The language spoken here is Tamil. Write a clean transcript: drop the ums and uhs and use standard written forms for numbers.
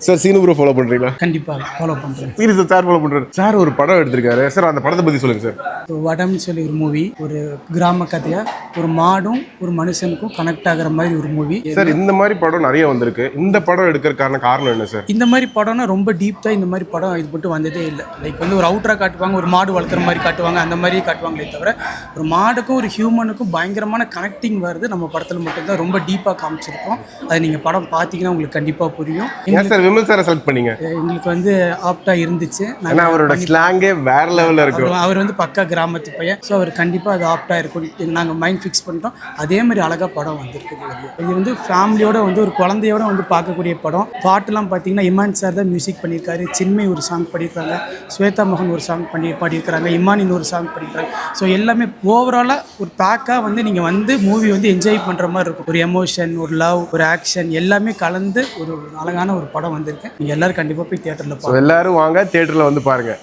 சார் சீனு ப்ரோ ஃபாலோ பண்றீங்களா? கண்டிப்பாக ஃபாலோ பண்ணுறேன். சீரியஸா சார் ஃபாலோ பண்றாரு. சார் ஒரு படம் எடுத்திருக்காரு சார், அந்த படத்தை பத்தி சொல்லுங்க சார். வடம்னு சொல்லி ஒரு மூவி, ஒரு கிராம கதையா ஒரு மாடும் ஒரு மனுஷனுக்கும் கனெக்ட் ஆகிற மாதிரி ஒரு மூவி சார். இந்த மாதிரி படம் நிறைய வந்திருக்கு. இந்த படம் எடுக்கிறதுக்கான காரணம் என்ன சார்? இந்த மாதிரி படம்னா ரொம்ப டீப் தான். இந்த மாதிரி படம் இது மட்டும் வந்ததே இல்லை. லைக் வந்து ஒரு அவுட்டரா காட்டுவாங்க, ஒரு மாடு வளர்க்குற மாதிரி காட்டுவாங்க, அந்த மாதிரி காட்டுவாங்களே தவிர ஒரு மாடுக்கும் ஒரு ஹியூமனுக்கும் பயங்கரமான கனெக்டிங் வருது நம்ம படத்தில் மட்டும்தான். ரொம்ப டீப்பாக காமிச்சிருக்கோம். அது நீங்கள் படம் பார்த்தீங்கன்னா உங்களுக்கு கண்டிப்பாக புரியும். ஏன் சார் விமல் சாரை செலக்ட் பண்ணீங்க? எங்களுக்கு வந்து ஆப்டாக இருந்துச்சு. ஏன்னா அவரோட ஸ்லாங்கே வேற லெவலில் இருக்கும். அவர் வந்து பக்கா கிராமத்து பையன். ஸோ அவர் கண்டிப்பாக அது ஆப்டாக இருக்கும். நாங்கள் மைண்ட் ஃபிக்ஸ் பண்ணிட்டோம். அதே மாதிரி அழகாக படம் வந்திருக்குது வெளியே. இது வந்து ஃபேமிலியோட வந்து ஒரு குழந்தையோட வந்து பார்க்கக்கூடிய படம். பாட்டுலாம் பார்த்தீங்கன்னா இமான் சார் தான் மியூசிக் பண்ணியிருக்காரு. சின்மை ஒரு சாங் பண்ணியிருக்காங்க, ஸ்வேதா மோகன் ஒரு சாங் பாடியிருக்கிறாங்க, இமானின் ஒரு சாங் பண்ணியிருக்காங்க. ஸோ எல்லாமே ஓவராலாக ஒரு பேக்காக வந்து நீங்கள் வந்து மூவி வந்து என்ஜாய் பண்ணுற மாதிரி இருக்கும். ஒரு எமோஷன், ஒரு லவ், ஒரு ஆக்ஷன் எல்லாமே கலந்து ஒரு அழகான ஒரு படம் வந்திருக்கு. நீங்கள் எல்லாரும் கண்டிப்பாக போய் தியேட்டரில் எல்லாரும் வாங்க, தியேட்டரில் வந்து பாருங்க.